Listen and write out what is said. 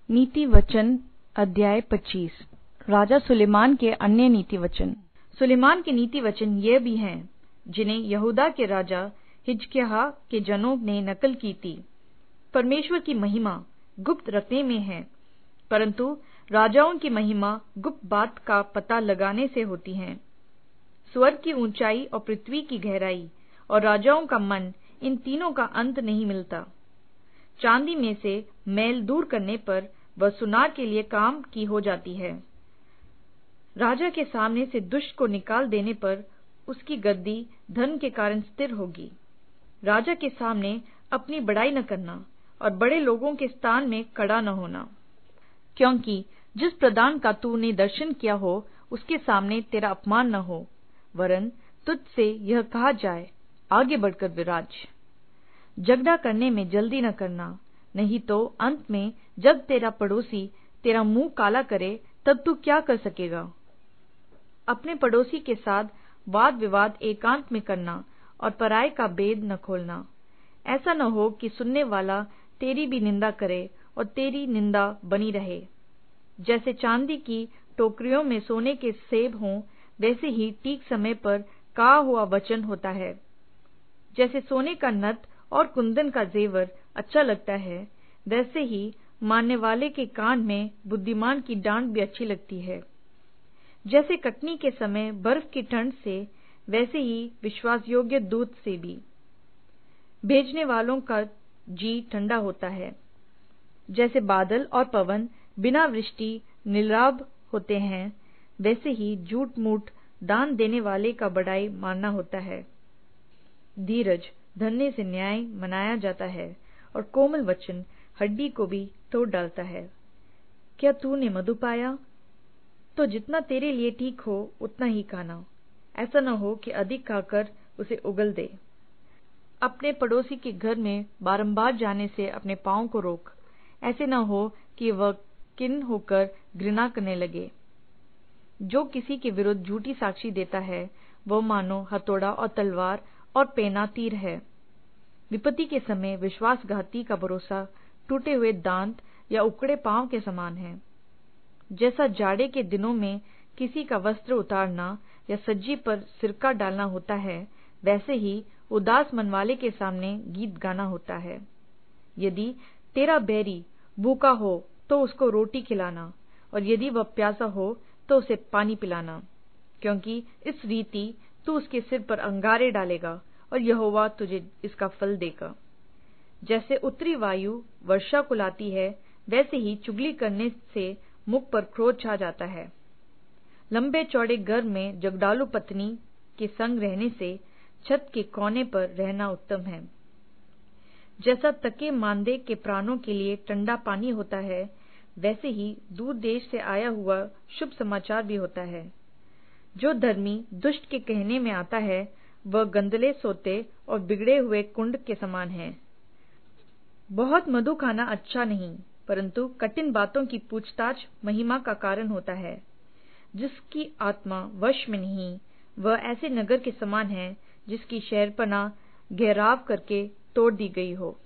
नीति वचन अध्याय 25। राजा सुलेमान के अन्य नीति वचन। सुलेमान के नीति वचन ये भी हैं जिन्हें यहूदा के राजा हिजकिय्याह के जनों ने नकल की थी। परमेश्वर की महिमा गुप्त रखने में है, परंतु राजाओं की महिमा गुप्त बात का पता लगाने से होती है। स्वर्ग की ऊंचाई और पृथ्वी की गहराई और राजाओं का मन, इन तीनों का अंत नहीं मिलता। चांदी में से मैल दूर करने पर वह सुनार के लिए काम की हो जाती है। राजा के सामने से दुष्ट को निकाल देने पर उसकी गद्दी धन के कारण स्थिर होगी। राजा के सामने अपनी बड़ाई न करना और बड़े लोगों के स्थान में खड़ा न होना, क्योंकि जिस प्रधान का तूने दर्शन किया हो उसके सामने तेरा अपमान न हो, वरन तुझसे यह कहा जाए, आगे बढ़कर विराज। झगड़ा करने में जल्दी न करना, नहीं तो अंत में जब तेरा पड़ोसी तेरा मुंह काला करे तब तू क्या कर सकेगा। अपने पड़ोसी के साथ वाद विवाद एकांत में करना और पराये का भेद न खोलना। ऐसा न हो कि सुनने वाला तेरी भी निंदा करे और तेरी निंदा बनी रहे। जैसे चांदी की टोकरियों में सोने के सेब हों, वैसे ही ठीक समय पर कहा हुआ वचन होता है। जैसे सोने का नथ और कुंदन का जेवर अच्छा लगता है, वैसे ही मानने वाले के कान में बुद्धिमान की डांट भी अच्छी लगती है। जैसे कटनी के समय बर्फ की ठंड से, वैसे ही विश्वास योग्य दूत से भी भेजने वालों का जी ठंडा होता है। जैसे बादल और पवन बिना वृष्टि निर्लाभ होते हैं, वैसे ही झूठ मूठ दान देने वाले का बड़ाई मानना होता है। धीरज धरने से न्याय मनाया जाता है और कोमल वचन हड्डी को भी तोड़ डालता है। क्या तूने मधु पाया? तो जितना तेरे लिए ठीक हो उतना ही खाना, ऐसा न हो कि अधिक खाकर उसे उगल दे। अपने पड़ोसी के घर में बारंबार जाने से अपने पाँव को रोक, ऐसे न हो कि वह किन होकर घृणा करने लगे। जो किसी के विरुद्ध झूठी साक्षी देता है, वह मानो हथौड़ा और तलवार और पैना तीर है। विपत्ति के समय विश्वासघाती का भरोसा टूटे हुए दांत या उकड़े पांव के समान है। जैसा जाड़े के दिनों में किसी का वस्त्र उतारना या सज्जी पर सिरका डालना होता है, वैसे ही उदास मन वाले के सामने गीत गाना होता है। यदि तेरा बैरी भूखा हो तो उसको रोटी खिलाना, और यदि वह प्यासा हो तो उसे पानी पिलाना, क्योंकि इस रीति तू उसके सिर पर अंगारे डालेगा और यहोवा तुझे इसका फल देगा। जैसे उत्तरी वायु वर्षा को लाती है, वैसे ही चुगली करने से मुख पर क्रोध छा जाता है। लंबे चौड़े घर में जगडालू पत्नी के संग रहने से छत के कोने पर रहना उत्तम है। जैसा तके मांदे के प्राणों के लिए ठंडा पानी होता है, वैसे ही दूर देश से आया हुआ शुभ समाचार भी होता है। जो धर्मी दुष्ट के कहने में आता है, वह गंदले सोते और बिगड़े हुए कुंड के समान है। बहुत मधु खाना अच्छा नहीं, परंतु कठिन बातों की पूछताछ महिमा का कारण होता है। जिसकी आत्मा वश में नहीं, वह ऐसे नगर के समान है जिसकी शहरपनाह घेराव करके तोड़ दी गई हो।